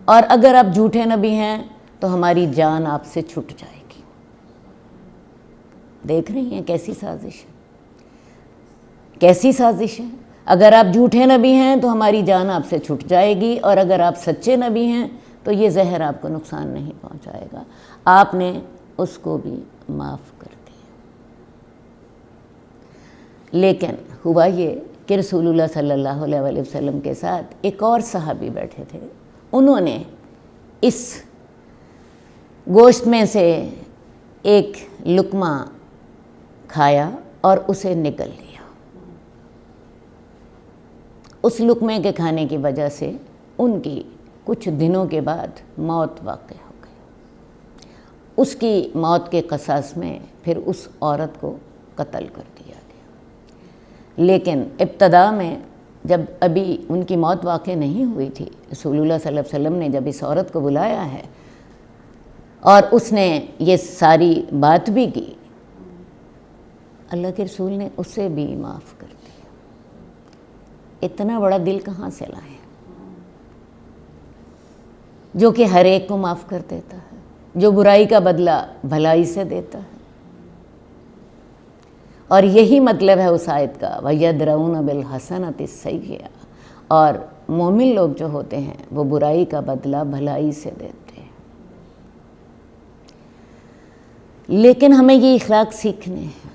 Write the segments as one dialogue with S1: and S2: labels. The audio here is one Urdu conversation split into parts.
S1: اور اگر آپ جھوٹے نبی ہیں تو ہماری جان آپ سے چھٹ جائے گی۔ دیکھ رہی ہیں کیسی سازش ہے، کیسی سازش ہے۔ اگر آپ جھوٹے نبی ہیں تو ہماری جان آپ سے چھٹ جائے گی، اور اگر آپ سچے نبی ہیں تو یہ زہر آپ کو نقصان نہیں پہنچائے گا۔ آپ نے اس کو بھی معاف کر دیا۔ لیکن ہوا یہ کہ رسول اللہ صلی اللہ علیہ وسلم کے ساتھ ایک اور صحابی بیٹھے تھے، انہوں نے اس گوشت میں سے ایک لقمہ کھایا اور اسے نگل لیا۔ اس لقمے کے کھانے کی وجہ سے ان کی کچھ دنوں کے بعد موت واقع ہو گئی۔ اس کی موت کے قصاص میں پھر اس عورت کو قتل کر دیا گیا۔ لیکن ابتدا میں جب ابھی ان کی موت واقع نہیں ہوئی تھی، رسول اللہ صلی اللہ علیہ وسلم نے جب اس عورت کو بلایا ہے اور اس نے یہ ساری بات بھی کی، اللہ کے رسول نے اسے بھی معاف کر دیا۔ اتنا بڑا دل کہاں سے لائیں جو کہ ہر ایک کو معاف کر دیتا ہے، جو برائی کا بدلہ بھلائی سے دیتا ہے۔ اور یہی مطلب ہے اس آیت کا، وَيَدْرَؤُونَ بِالْحَسَنَةِ السَّيِّئَةَ، اور مومن لوگ جو ہوتے ہیں وہ برائی کا بدلہ بھلائی سے دیتے ہیں۔ لیکن ہمیں یہ اخلاق سیکھنے ہیں،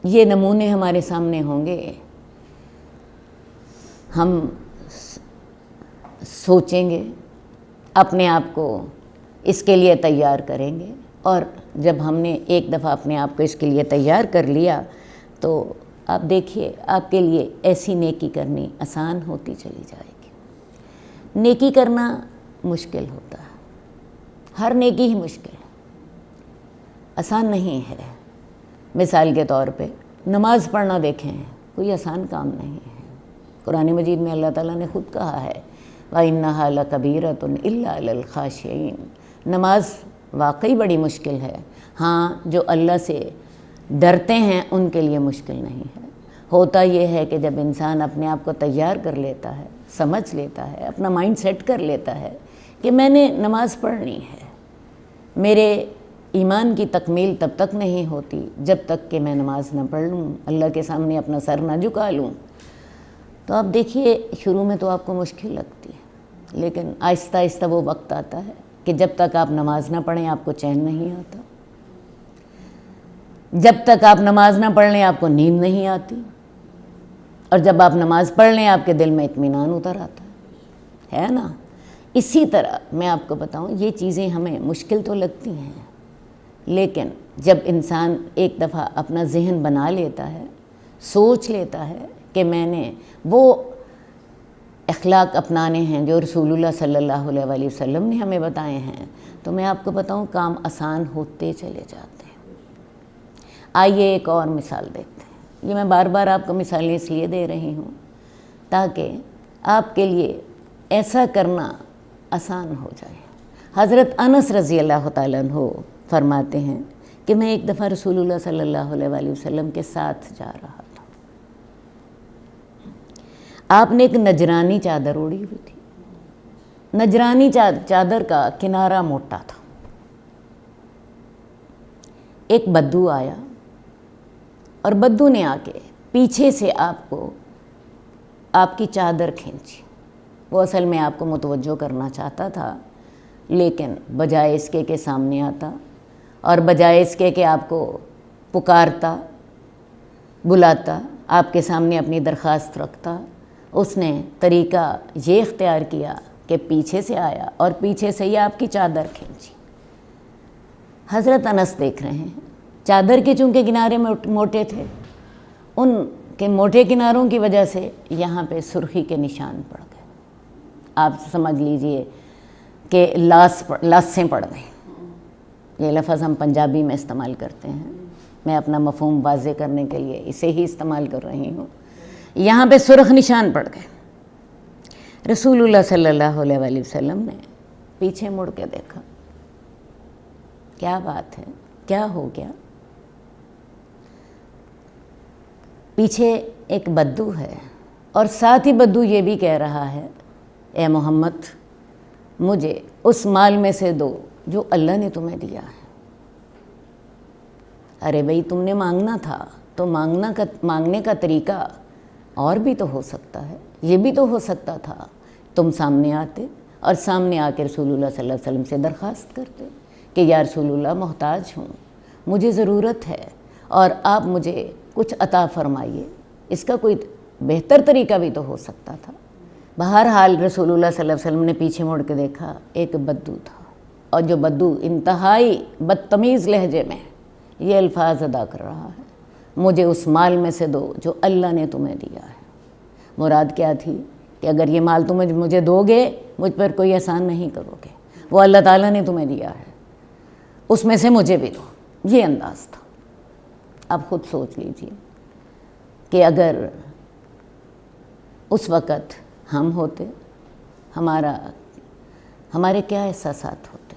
S1: یہ نمونے ہمارے سامنے ہوں گے، ہم سوچیں گے، اپنے آپ کو اس کے لیے تیار کریں گے، اور جب ہم نے ایک دفعہ اپنے آپ کو اس کے لیے تیار کر لیا تو آپ دیکھیے آپ کے لیے ایسی نیکی کرنی آسان ہوتی چلی جائے گی۔ نیکی کرنا مشکل ہوتا ہے، ہر نیکی ہی مشکل ہے، آسان نہیں ہے۔ مثال کے طور پہ نماز پڑھنا دیکھیں، کوئی آسان کام نہیں ہے۔ قرآن مجید میں اللہ تعالیٰ نے خود کہا ہے وَإِنَّهَا لَكَبِيرَةٌ إِلَّا عَلَى الْخَاشِعِينَ، نماز واقعی بڑی مشکل ہے، ہاں جو اللہ سے ڈرتے ہیں ان کے لیے مشکل نہیں ہے۔ ہوتا یہ ہے کہ جب انسان اپنے آپ کو تیار کر لیتا ہے، سمجھ لیتا ہے، اپنا مائنڈ سیٹ کر لیتا ہے کہ میں نے نماز پڑھنی ہے، میرے ایمان کی تکمیل تب تک نہیں ہوتی جب تک کہ میں نماز نہ پڑھ لوں، اللہ کے سامنے اپنا سر نہ جھکا لوں، تو آپ دیکھیے شروع میں تو آپ کو مشکل لگتی ہے، لیکن آہستہ آہستہ وہ وقت آتا ہے کہ جب تک آپ نماز نہ پڑھیں آپ کو چین نہیں آتا، جب تک آپ نماز نہ پڑھ لیں آپ کو نیند نہیں آتی، اور جب آپ نماز پڑھ لیں آپ کے دل میں اطمینان اتر آتا ہے نا۔ اسی طرح میں آپ کو بتاؤں یہ چیزیں ہمیں مشکل تو لگتی ہیں، لیکن جب انسان ایک دفعہ اپنا ذہن بنا لیتا ہے، سوچ لیتا ہے کہ میں نے وہ اخلاق اپنانے ہیں جو رسول اللہ صلی اللہ علیہ وسلم نے ہمیں بتائے ہیں، تو میں آپ کو بتاؤں کام آسان ہوتے چلے جاتے ہیں۔ آئیے ایک اور مثال دیکھتے ہیں۔ یہ میں بار بار آپ کو مثالیں اس لیے دے رہی ہوں تاکہ آپ کے لیے ایسا کرنا آسان ہو جائے۔ حضرت انس رضی اللہ تعالیٰ عنہ فرماتے ہیں کہ میں ایک دفعہ رسول اللہ صلی اللہ علیہ وسلم کے ساتھ جا رہا تھا، آپ نے ایک نجرانی چادر اوڑھی ہوئی تھی، نجرانی چادر کا کنارہ موٹا تھا۔ ایک بدو آیا اور بدو نے آ کے پیچھے سے آپ کی چادر کھینچی۔ وہ اصل میں آپ کو متوجہ کرنا چاہتا تھا، لیکن بجائے اس کے سامنے آتا اور بجائے اس کے کہ آپ کو پکارتا، بلاتا، آپ کے سامنے اپنی درخواست رکھتا، اس نے طریقہ یہ اختیار کیا کہ پیچھے سے آیا اور پیچھے سے ہی آپ کی چادر کھینچی۔ حضرت انس دیکھ رہے ہیں، چادر کے چونکہ کنارے موٹے تھے، ان کے موٹے کناروں کی وجہ سے یہاں پہ سرخی کے نشان پڑ گئے۔ آپ سمجھ لیجئے کہ لاسیں پڑ گئیں۔ یہ لفظ ہم پنجابی میں استعمال کرتے ہیں، میں اپنا مفہوم واضح کرنے کے لیے اسے ہی استعمال کر رہی ہوں۔ یہاں پہ سرخ نشان پڑ گئے۔ رسول اللہ صلی اللہ علیہ وسلم نے پیچھے مڑ کے دیکھا، کیا بات ہے، کیا ہو گیا؟ پیچھے ایک بدو ہے اور ساتھ ہی بدو یہ بھی کہہ رہا ہے اے محمد مجھے اس مال میں سے دو جو اللہ نے تمہیں دیا ہے۔ ارے بھئی تم نے مانگنا تھا تو مانگنے کا طریقہ اور بھی تو ہو سکتا ہے، یہ بھی تو ہو سکتا تھا تم سامنے آتے اور سامنے آ کے رسول اللہ صلی اللہ علیہ وسلم سے درخواست کرتے کہ یا رسول اللہ محتاج ہوں، مجھے ضرورت ہے اور آپ مجھے کچھ عطا فرمائیے۔ اس کا کوئی بہتر طریقہ بھی تو ہو سکتا تھا۔ بہرحال رسول اللہ صلی اللہ علیہ وسلم نے پیچھے مڑ کے دیکھا، ایک بدو تھا، اور جو بدو انتہائی بدتمیز لہجے میں یہ الفاظ ادا کر رہا ہے، مجھے اس مال میں سے دو جو اللہ نے تمہیں دیا ہے۔ مراد کیا تھی کہ اگر یہ مال تم مجھے دو گے، مجھ پر کوئی احسان نہیں کرو گے، وہ اللہ تعالیٰ نے تمہیں دیا ہے، اس میں سے مجھے بھی دو، یہ انداز تھا۔ اب خود سوچ لیجئے کہ اگر اس وقت ہم ہوتے، ہمارے کیا احساسات ہوتے۔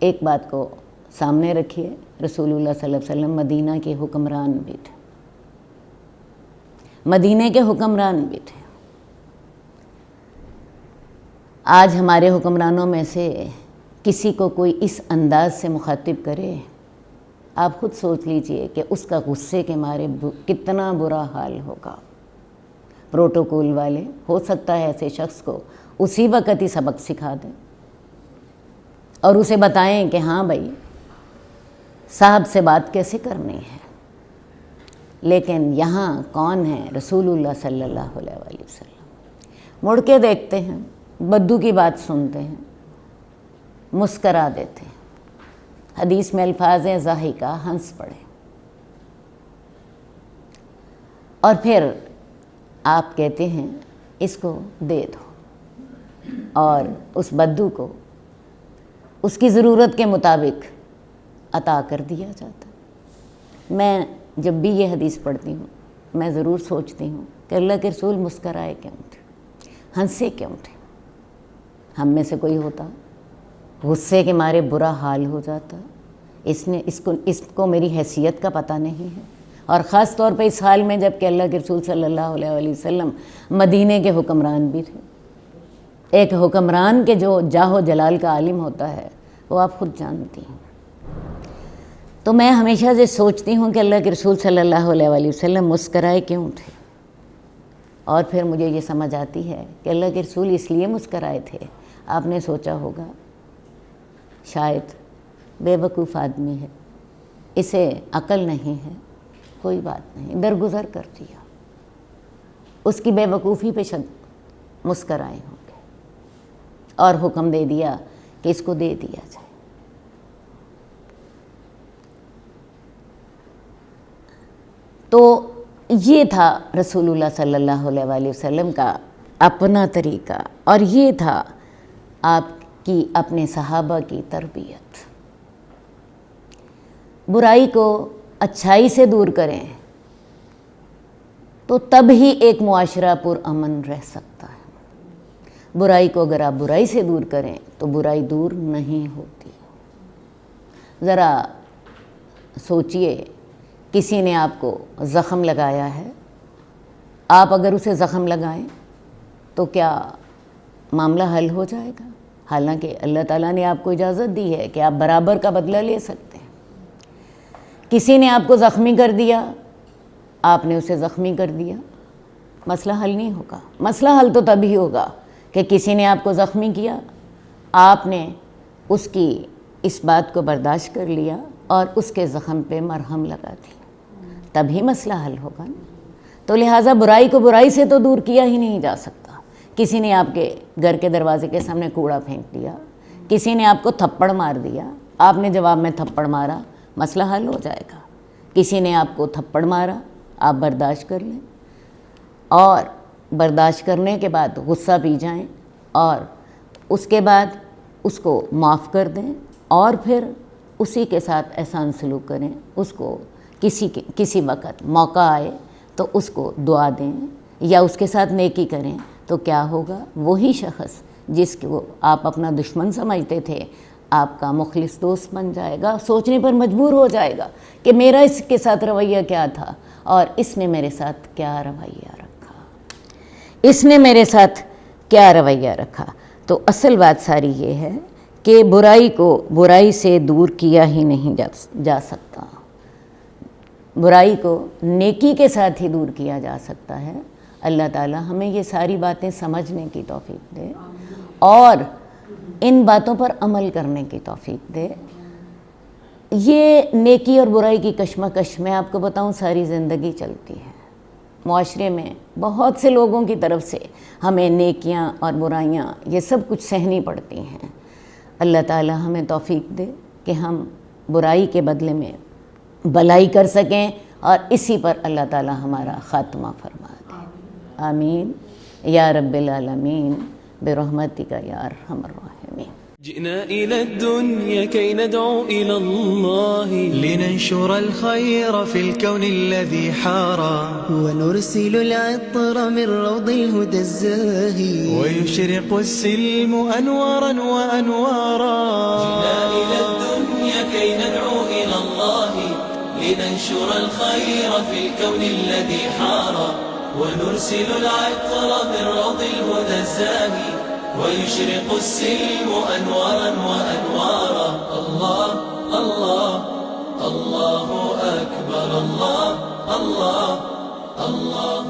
S1: ایک بات کو سامنے رکھیے، رسول اللہ صلی اللہ علیہ وسلم مدینہ کے حکمران بھی تھے، مدینہ کے حکمران بھی تھے۔ آج ہمارے حکمرانوں میں سے کسی کو کوئی اس انداز سے مخاطب کرے، آپ خود سوچ لیجئے کہ اس کا غصے کے مارے کتنا برا حال ہوگا۔ پروٹوکول والے ہو سکتا ہے ایسے شخص کو اسی وقت ہی سبق سکھا دیں اور اسے بتائیں کہ ہاں بھائی صاحب سے بات کیسے کرنی ہے، لیکن یہاں کون ہے؟ رسول اللہ صلی اللہ علیہ وآلہ وسلم۔ مڑ کے دیکھتے ہیں، بدو کی بات سنتے ہیں، مسکرا دیتے ہیں۔ حدیث میں الفاظ ہیں ضاحکہ، ہنس پڑے، اور پھر آپ کہتے ہیں اس کو دے دو، اور اس بدو کو اس کی ضرورت کے مطابق عطا کر دیا جاتا ہے۔ میں جب بھی یہ حدیث پڑھتی ہوں میں ضرور سوچتی ہوں کہ اللہ کے رسول مسکرائے کیوں تھے، ہنسے کیوں تھے؟ ہم میں سے کوئی ہوتا غصے کے مارے برا حال ہو جاتا، اس کو میری حیثیت کا پتہ نہیں ہے، اور خاص طور پہ اس حال میں جب کہ اللہ کے رسول صلی اللہ علیہ وآلہ وسلم مدینے کے حکمران بھی تھے۔ ایک حکمران کے جو جاہ و جلال کا عالم ہوتا ہے وہ آپ خود جانتی ہیں۔ تو میں ہمیشہ سے سوچتی ہوں کہ اللہ کے رسول صلی اللہ علیہ وآلہ وسلم مسکرائے کیوں تھے، اور پھر مجھے یہ سمجھ آتی ہے کہ اللہ کے رسول اس لیے مسکرائے تھے، آپ نے سوچا ہوگا شاید بے وقوف آدمی ہے، اسے عقل نہیں ہے، کوئی بات نہیں، درگزر کر دیا، اس کی بے وقوفی پہ مسکرائے ہوں گے، اور حکم دے دیا کہ اس کو دے دیا جائے۔ تو یہ تھا رسول اللہ صلی اللہ علیہ وآلہ وسلم کا اپنا طریقہ، اور یہ تھا آپ کی اپنے صحابہ کی تربیت۔ برائی کو اچھائی سے دور کریں تو تب ہی ایک معاشرہ پرامن رہ سکتا ہے۔ برائی کو اگر آپ برائی سے دور کریں تو برائی دور نہیں ہوتی۔ ذرا سوچئے، کسی نے آپ کو زخم لگایا ہے، آپ اگر اسے زخم لگائیں تو کیا معاملہ حل ہو جائے گا؟ حالانکہ اللہ تعالیٰ نے آپ کو اجازت دی ہے کہ آپ برابر کا بدلہ لے سکتے ہیں۔ کسی نے آپ کو زخمی کر دیا، آپ نے اسے زخمی کر دیا، مسئلہ حل نہیں ہوگا۔ مسئلہ حل تو تب ہی ہوگا کہ کسی نے آپ کو زخمی کیا، آپ نے اس کی اس بات کو برداشت کر لیا اور اس کے زخم پہ مرہم لگا دی، تبھی مسئلہ حل ہوگا نا۔ تو لہٰذا برائی کو برائی سے تو دور کیا ہی نہیں جا سکتا۔ کسی نے آپ کے گھر کے دروازے کے سامنے کوڑا پھینک دیا، کسی نے آپ کو تھپڑ مار دیا، آپ نے جواب میں تھپڑ مارا، مسئلہ حل ہو جائے گا۔ کسی نے آپ کو تھپڑ مارا، آپ برداشت کر لیں، اور برداشت کرنے کے بعد غصہ پی جائیں، اور اس کے بعد اس کو معاف کر دیں، اور پھر اسی کے ساتھ احسان سلوک کریں۔ اس کو کسی وقت موقع آئے تو اس کو دعا دیں یا اس کے ساتھ نیکی کریں، تو کیا ہوگا؟ وہی شخص جس کو آپ اپنا دشمن سمجھتے تھے آپ کا مخلص دوست بن جائے گا، سوچنے پر مجبور ہو جائے گا کہ میرا اس کے ساتھ رویہ کیا تھا اور اس نے میرے ساتھ کیا رویہ رکھا، اس نے میرے ساتھ کیا رویہ رکھا۔ تو اصل بات ساری یہ ہے کہ برائی کو برائی سے دور کیا ہی نہیں جا سکتا، برائی کو نیکی کے ساتھ ہی دور کیا جا سکتا ہے۔ اللہ تعالی ہمیں یہ ساری باتیں سمجھنے کی توفیق دے اور ان باتوں پر عمل کرنے کی توفیق دے۔ یہ نیکی اور برائی کی کشمکش میں آپ کو بتاؤں ساری زندگی چلتی ہے۔ معاشرے میں بہت سے لوگوں کی طرف سے ہمیں نیکیاں اور برائیاں یہ سب کچھ سہنی پڑتی ہیں۔ اللہ تعالی ہمیں توفیق دے کہ ہم برائی کے بدلے میں بھلائی کر سکیں اور اسی پر اللہ تعالی ہمارا خاتمہ فرما دے۔ آمین یا رب العالمین برحمتک یا ارحم الراحمین۔
S2: جئنا إلى الدنيا كي ندعو إلى الله
S3: لننشر الخير في الكون الذي حارى
S4: ونرسل العطر من روض الهدى الزاهي
S3: ويشرق السلم أنوارا وأنوارا.
S2: جئنا إلى الدنيا كي ندعو إلى الله لننشر الخير في الكون الذي حارى ونرسل العطر من روض الهدى الزاهي ويشرق السلم أنوارا وأنوارا. الله الله الله أكبر، الله الله الله